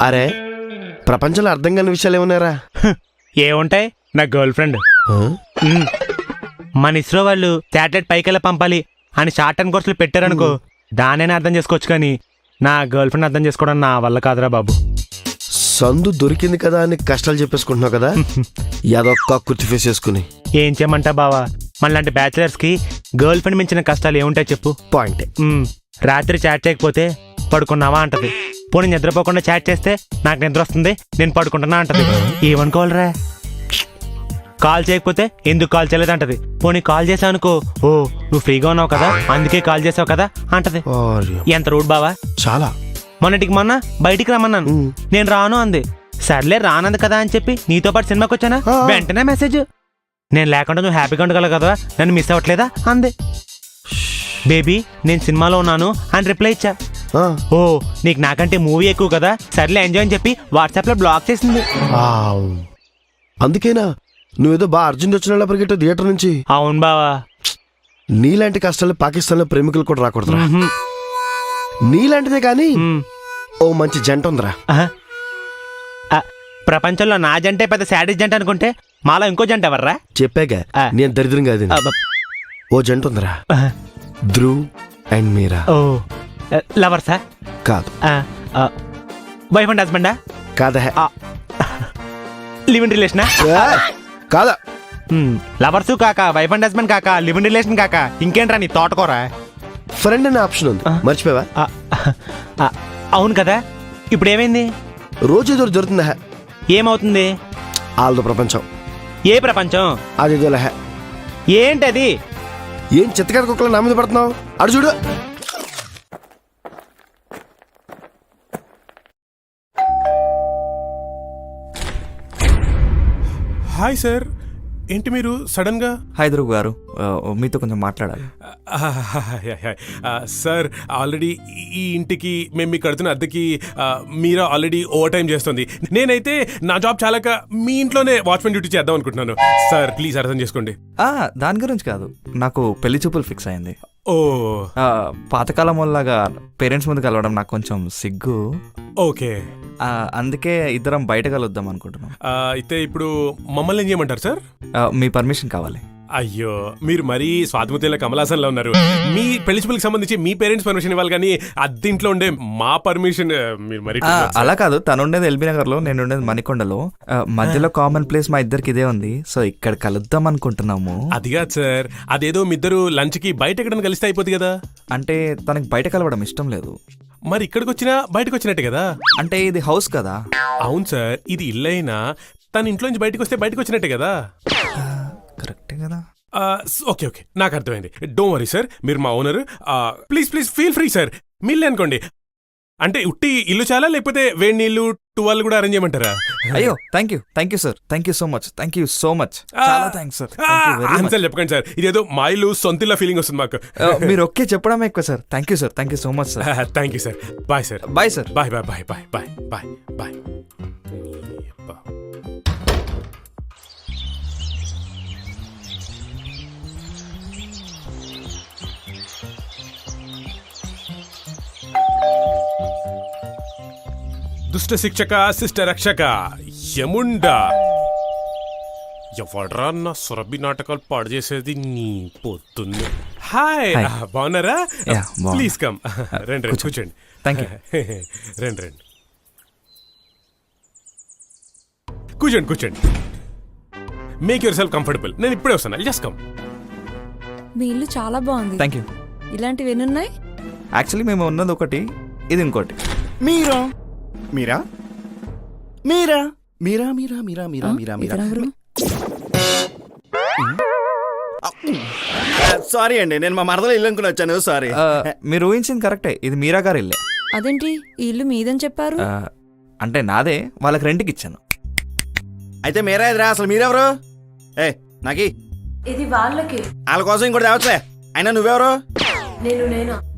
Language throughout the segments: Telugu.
అరే ప్రపంచంలో అర్థం కాని విషయాలు ఏమన్నారా? ఏముంటాయి, నా గర్ల్ ఫ్రెండ్. మన ఇస్రో వాళ్ళు శాటిలైట్ పైకెళ్ళ పంపాలి అని షార్ట్ టర్మ్ కోర్సులు పెట్టారనుకో, దానైనా అర్థం చేసుకోవచ్చు, కానీ నా గర్ల్ ఫ్రెండ్ అర్థం చేసుకోవడం నా వల్ల కాదురా బాబు. సందు దొరికింది కదా అని కష్టాలు చెప్పేసుకుంటున్నావు కదా, ఏదొక్క కుర్తి ఫేస్ చేసుకుని. ఏం చేయమంటా బావా, మనలాంటి బ్యాచిలర్స్ కి గర్ల్ ఫ్రెండ్ మించిన కష్టాలు ఏముంటాయి చెప్పు. పాయింటే. రాత్రి చాట్ చేయకపోతే పడుకున్నావా అంటది. పోనీ నిద్రపోకుండా చాట్ చేస్తే నాకు నిద్ర వస్తుంది, నేను పడుకుంటున్నా అంటది. ఏమనుకోవాలరా? కాల్ చేయకపోతే ఎందుకు కాల్ చేయలేదు అంటది. పోనీ కాల్ చేసావు అనుకో, ఓ నువ్వు ఫ్రీగా ఉన్నావు కదా అందుకే కాల్ చేసావు కదా అంటది. ఎంత రూడ్ బావా. చాలా. మొన్నటికి మొన్న బయటికి రమ్మన్నాను, నేను రాను అంది. సర్లే రానంది కదా అని చెప్పి నీతో పాటు సినిమాకి వచ్చానా, వెంటనే మెసేజ్, నేను లేకుండా నువ్వు హ్యాపీగా ఉండగలవు కదా, నన్ను మిస్ అవ్వట్లేదా అంది. బేబీ నేను సినిమాలో ఉన్నాను అని రిప్లై ఇచ్చా. ఓ నీకు నాకంటే మూవీ ఎక్కువ కదా, సర్లే ఎంజాయ్ అని చెప్పి వాట్సాప్ లో బ్లాక్ చేసింది. అందుకేనా నువ్వేదో బాగా అర్జున్ వచ్చిన పరిగెట్టు థియేటర్ నుంచి? అవును బావా. నీలాంటి కష్టాలు పాకిస్తాన్ లో ప్రేమికులు కూడా రాకూడదురా. నీలాంటిదే కానీ ఓ మంచి జంట ఉందిరా. ప్రపంచంలో నా జంటే పెద్ద శాడిస్ట్ జంట అనుకుంటే మాలో ఇంకో జంట ఎవర్రా? చెప్పాగా నేను దరిద్రం కాదు. ఓ జంట ఉందిరా, ధ్రువ్ అండ్ మీరా. ఓ లవర్సా? కాదు. వైఫ్ అండ్ హస్బెండా? కాదా. లివ్ ఇన్ రిలేషనా? కాదా. లవర్స్ కాక, వైఫ్ అండ్ హస్బెండ్ కాక, లివ్ ఇన్ రిలేషన్ కాక, ఇంకేంట్రా నీ తోటకూర? ఫ్రెండ్ అనే ఆప్షన్ ఉంది, మర్చిపోవా? అవును కదా, ఇప్పుడు ఏమైంది? రోజు ఎదురు దొరుకుతుందా? ఏమవుతుంది? ఆల్దో ప్రపంచం. ఏ ప్రపంచం? అది లహ. ఏంటది? ఏం చిత్తకారి కుక్కలు నా మీద పడుతున్నావు? అడు చూడు. హాయ్ సార్, ఏంటి మీరు సడన్ గా? హాయ్ ధ్రువ్ గారు, మీతో కొంచెం మాట్లాడాలి. సార్ ఆల్రెడీ ఈ ఇంటికి మేము మీకు కడుతున్న అద్దెకి మీరా ఆల్రెడీ ఓవర్ టైం చేస్తుంది. నేనైతే నా జాబ్ చాలాక మీ ఇంట్లోనే వాచ్మెన్ డ్యూటీ చేద్దాం అనుకుంటున్నాను. సార్ ప్లీజ్ అర్థం చేసుకోండి. దాని గురించి కాదు, నాకు పెళ్లి చూపులు ఫిక్స్ అయింది. ఓ పాతకాలం వల్లగా పేరెంట్స్ ముందు కలవడం నాకు కొంచెం సిగ్గు. ఓకే, అందుకే ఇద్దరం బయట కలుద్దాం అనుకుంటున్నాం. అయితే ఇప్పుడు మమ్మల్ని ఏం చేయమంటారు సార్? మీ పర్మిషన్ కావాలి. అయ్యో, మీరు మరీ స్వాతిముత్యంలో కమలాసన్లో ఉన్నారు. మీ పెళ్లి చూపులకు సంబంధించి మీ పేరెంట్స్ పర్మిషన్ ఇవ్వాలి, కానీ అద్దెంట్లో ఉండే మా పర్మిషన్ మీరు మరి. అలా కాదు, తను ఉండేది ఎల్బీ నగర్ లో, నేను ఉండేది మణికొండలో. మధ్యలో కామన్ ప్లేస్ మా ఇద్దరికి ఇదే ఉంది, సో ఇక్కడ కలుద్దాం అనుకుంటున్నాము. అది కాదు సార్, అదేదో మీ ఇద్దరు లంచ్ కి బయట ఎక్కడైనా కలిస్తే అయిపోతుంది కదా. అంటే తనకి బయట కలవడం ఇష్టం లేదు. మరి ఇక్కడికి వచ్చినా బయటకు వచ్చినట్టే కదా. అంటే ఇది హౌస్ కదా. అవును సార్, ఇది ఇల్లైనా తన ఇంట్లో నుంచి బయటకు వస్తే బయటకు వచ్చినట్టే కదా. కరెక్టే కదా. ఓకే ఓకే, నాకు అర్థమైంది. డోంట్ వరీ సార్, మీరు మా owner. Please please feel free sir. మీల్లే అనుకోండి. అంటే ఉట్టి ఇల్లు చాలా, లేకపోతే వేడి నీళ్ళు టువాల్ కూడా అరేంజ్ చేయమంటారా? అయ్యో thank you sir, thank you so much, thank you so much, చాలా థ్యాంక్స్ సార్. ఆన్సర్ చెప్పకండి సార్, ఇదేదో మా ఇల్లు సొంతిల్లా ఫీలింగ్ వస్తుంది మాకు. మీరు ఓకే చెప్పడమే ఎక్కువ sir. Thank you sir, thank you so much sir. Thank you sir. Bye sir. Bye sir. Bye bye bye bye bye bye bye. దుష్ట శిక్షక శిష్ట రక్షక యముండా, ఎవడ్రా నా సురభి నాటకాలు పాడు చేసేది నీ పొద్దున్నే. హాయ్, బాగున్నారా? Please come. రండి రండి, కూర్చోండి. Thank you. రండి రండి, కూర్చోండి కూర్చోండి. Make your self comfortable. నేను ఇప్పుడే వస్తాను, జస్ట్ కమ్. మీ ఇల్లు చాలా బాగుంది. Thank you. ఇలాంటివి ఎన్ని ఉన్నాయి? యాక్చువల్లీ మేము ఉన్నది ఒకటి, ఇది ఇంకోటి. మీరా మీరా మీరా మీరా మీరా మీరా మీరా మీరా మీరా. సారీ అండి, నేను మా మరదలో ఇల్లు అనుకుని వచ్చాను. సారీ. మీరు ఊహించింది కరెక్టే, ఇది మీరా గారి ఇల్లే. అదేంటి ఈ ఇల్లు మీదని చెప్పారు? అంటే నాదే, వాళ్ళకి రెంట్కి ఇచ్చాను. అయితే మీరా ఎదురా, అసలు మీరెవరు? ఏ నాకి ఇది వాళ్ళకి. వాళ్ళ కోసం ఇంకోటి తేవచ్చులే. అయినా నువ్వెవరు?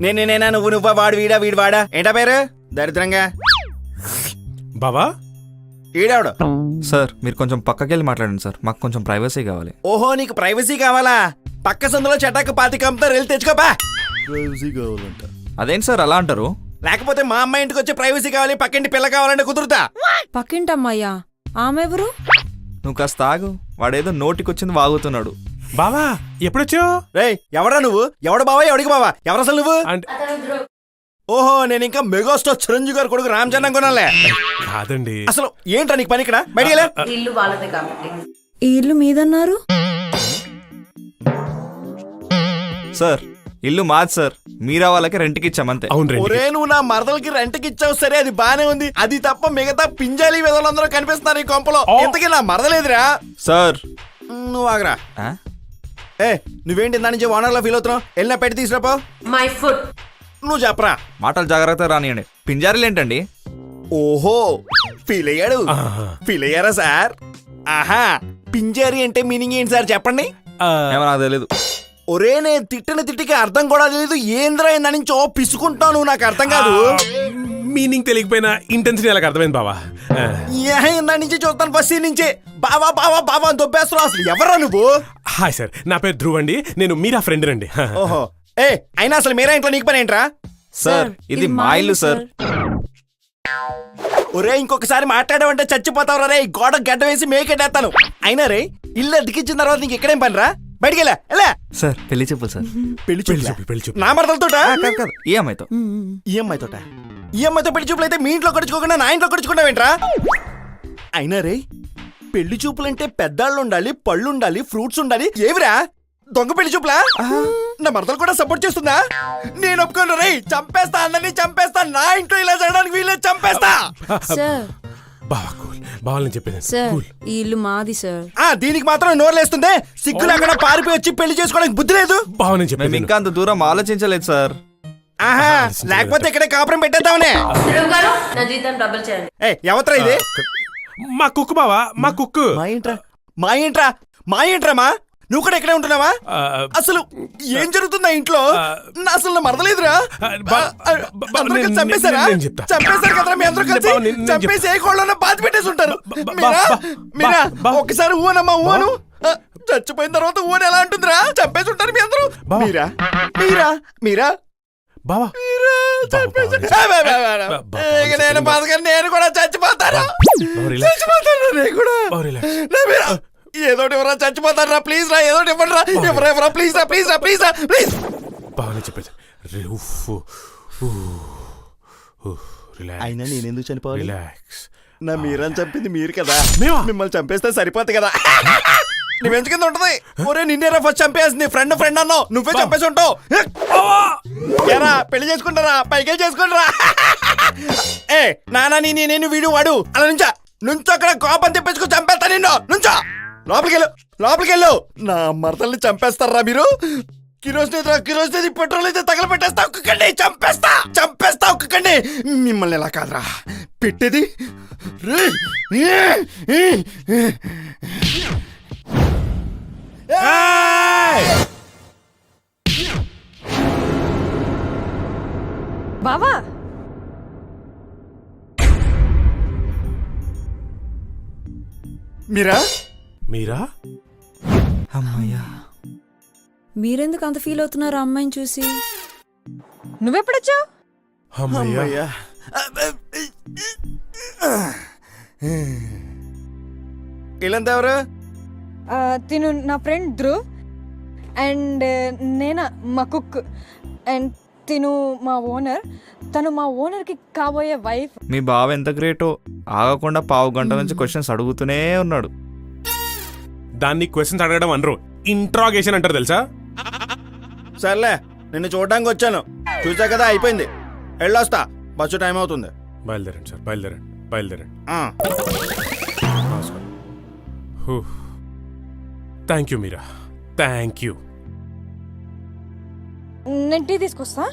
నేనేనా? నువ్వా? వాడు వీడా? వీడు వాడా? ఏంటా పేరు? దరిద్రంగా. బాబా ఈడావిడ. సార్ మీరు కొంచెం పక్కకెళ్ళి మాట్లాడండి సార్, మాకు కొంచెం ప్రైవసీ కావాలి. ఓహో, నీకు ప్రైవసీ కావాలా? పక్క సందులో చటాక 25 వెళ్ళి తెచ్చుకోపా. ప్రైవసీ కావాలంట. అదేంటి సార్ అలా అంటారు? లేకపోతే మా అమ్మాయి ఇంటికి వచ్చి ప్రైవసీ కావాలి, పక్కింటి పిల్ల కావాలంటే కుదురుతా? పక్కింటమ్మాయ్యా ఆమె ఎవరు? నువ్వు కాస్త ఆగు, వాడేదో నోటికొచ్చింది వాగుతున్నాడు. బావా ఎప్పుడొచ్చావు? రేయ్ ఎవడా నువ్వు? ఎవడు బావా, ఎవడికి బావా? ఎవరు అసలు నువ్వు? అంటే ఓహో, నేను ఇంకా మెగాస్టార్ చిరంజీవి గారు కొడుకు రామ్ చరణ్ కొనాలే. కాదండి. అసలు ఏంట్రా నీకు పని ఇక్కడ? బయటికి వెళ్ళే. ఇల్లు వాళ్ళదే కాబట్టి. ఈ ఇల్లు మీదన్నారు? సార్ ఇల్లు మాది సార్, మీరా వాళ్ళకి రెంట్కి ఇచ్చామంతే. అవును రండి. ఒరే నువ్వు నా మరదలకి రెంట్కి ఇచ్చావు సరే, అది బానే ఉంది. అది తప్ప మిగతా పింజాలి విధులందరూ కనిపిస్తున్నారు ఈ కొంపలో. ఇంతకీ నా మరదలేదురా? సార్ నువ్వు ఆగరా. ఆ? ఏ నువ్వేంటి దాని నుంచి ఓనర్లో ఫీల్ అవుతున్నావు? వెళ్ళినా పెట్టి తీసుకురాపో. My food. నువ్వు చెప్పరా. మాటలు జాగ్రత్తగా రానియండి. పింజారీలు ఏంటండి? ఓహో ఫీల్ అయ్యాడు. ఫీల్ అయ్యారా సార్? ఆహా, పింజారి అంటే మీనింగ్ ఏంటి సార్ చెప్పండి. ఏమో నాకు తెలీదు. ఒరే నేను తిట్టిన తిట్టికి అర్థం కూడా తెలియదు. ఏంద్రా ఇందా నుంచి ఓ పిసుకుంటాను, నాకు అర్థం కాదు. మీనింగ్ తెలియకపోయినా ఇంటెన్సిటీ ఎలా అర్థమైంది బావా? ఇందా నుంచి చూస్తాను ఫస్ట్ సీన్ నుంచే బావా బావా బావా అని దొబ్బేస్తున్నావు. అసలు ఎవరా నువ్వు? హాయ్ సార్, నా పేరు ధ్రువ్ అండి. నేను మీరా ఫ్రెండ్ రండి. ఓహో ఏ అయినా అసలు మీరా ఇంట్లో నీకు పని ఏంట్రా? సార్ ఇది మా ఇల్లు సార్. ఒరే ఇంకొకసారి మాట్లాడావంటే చచ్చిపోతావు రే. గోడ గడ్డ వేసి మేకెట్టేస్తాను. అయినా రే ఇల్లు అతికించిన తర్వాత నీకు ఎక్కడేం పని రా? బయటికి వెళ్ళా. సార్ పెళ్లి చెప్పు సార్. పెళ్లి పెళ్లి చూపులా? చూపులు, పెళ్లి చూపులు. నా మరదలతోట? కాదు ఈ అమ్మాయితో. ఈఎంఐ తోట? ఈఎంఐతో పెళ్లి చూపులు అయితే మీ ఇంట్లో కొడుచుకోకుండా నా ఇంట్లో కొడుచుకుంటావేంట్రా? అయినా రే పెళ్లి చూపులంటే పెద్దాళ్ళు ఉండాలి, పళ్ళు ఉండాలి, ఫ్రూట్స్ ఉండాలి. ఏవిరా దొంగ పెళ్లి చూపులా? నా మరదలు కూడా సపోర్ట్ చేస్తుందా? నేను ఒప్పుకోను రే. చంపేస్తా, అందరినీ చంపేస్తా. నా ఇంట్లో ఇలా జరగడానికి వీళ్ళే చంపేస్తా. సార్ బావా కూల్, బావాలని చెప్పేది సార్ కూల్. ఈ ఇల్లు మాది సార్. దీనికి మాత్రం నోర్లేస్తుంది. సిగ్గు లేకుండా పారిపోయి వచ్చి పెళ్లి చేసుకోవడానికి బుద్ధి లేదు. బావని మేము చెప్పేది ఇంకా అంత దూరం ఆలోచించలేదు సార్. ఆహా, లేకపోతే ఇక్కడే కాపురం పెట్టేద్దామనే. నా జీతం డబుల్ చేయండి. ఎవత్రా ఇది? మా కుక్ బావా, మా కుక్. మా ఏంట్రా మా? నువ్వు కూడా ఇక్కడే ఉంటున్నావా? అసలు ఏం జరుగుతుందా ఇంట్లో? అసలు నా మరదలేదురా. అందరూ కలిసి చంపేశారా? చంపేశారు కదరా మీ అందరూ కలిసి. చంపేసి ఏ కోళ్ళలో బాధ పెట్టేసి ఉంటారు. మీరా ఒక్కసారి ఊనమ్మా ఊను. చచ్చిపోయిన తర్వాత ఊను ఎలా అంటుందిరా? చంపేసి ఉంటారు మీ అందరూ. మీరా మీరా మీరా బావా నేను బతకను, నేను కూడా చచ్చిపోతాను. relax. చచ్చిపోతాను నేను కూడా. relax. ఏదోటి ఎవరా చచ్చిపోతారా? ప్లీజ్ రా, ఏదోటి ఇవ్వండి రా. ఎవరా ప్లీజ్ రా, ప్లీజ్ రా, ప్లీజ్ రా, ప్లీజ్. బావని చెప్పేది అయినా నేను ఎందుకు చనిపోవాలి? రిలాక్స్. నా మీరని చంపింది మీరు కదా. మేమా? మిమ్మల్ని చంపేస్తే సరిపోతుంది కదా. నువ్వెంచు కింద ఉంటది. ఒరే నిన్నేరా ఫస్ట్ చంపేసింది. ఫ్రెండ్ అన్నావు, నువ్వే చంపేసి ఉంటావు. ఏరా పెళ్లి చేసుకుంటారా? పైకి చేసుకుంటారా? ఏ నానా నేను వీడు వాడు అలా నుంచో అక్కడ కోపం తెప్పించుకో చంపేస్తా నిన్ను. నుంచో లోపలికి వెళ్ళు. నా మరదల్ని చంపేస్తారా మీరు? కిరోసిన్ పెట్రోల్ అయితే తగలబెట్టేస్తా. ఒక్కకండి చంపేస్తా ఒక్కకండి. మిమ్మల్ని ఎలా కాదురా పెట్టేది. బావా మీరా అమ్మయ్యా. మీరెందుకు అంత ఫీల్ అవుతున్నారు ఆ అమ్మాయిని చూసి? నువ్వెప్పుడొచ్చావు? అమ్మయ్యా. వీళ్ళంతా ఎవరు? తిను నా ఫ్రెండ్ ధ్రువ్ అండ్ నేనా మా కుక్ అండ్ తిను మా ఓనర్. తను మా ఓనర్కి కాబోయే వైఫ్. మీ బావ ఎంత గ్రేటో, ఆగకుండా పావు గంట నుంచి క్వశ్చన్స్ అడుగుతూనే ఉన్నాడు. దాన్ని క్వశ్చన్స్ అడగడం అనరు, ఇంట్రాగేషన్ అంటారు తెలుసా? సర్లే నిన్ను చూడడానికి వచ్చాను. చూసా కదా అయిపోయింది. వెళ్ళొస్తా, బస్సు టైం అవుతుంది. బయలుదేరండి సార్, బయలుదేరండి. Thank you Meera, thank you. నేను టీ తీసుకొస్తా.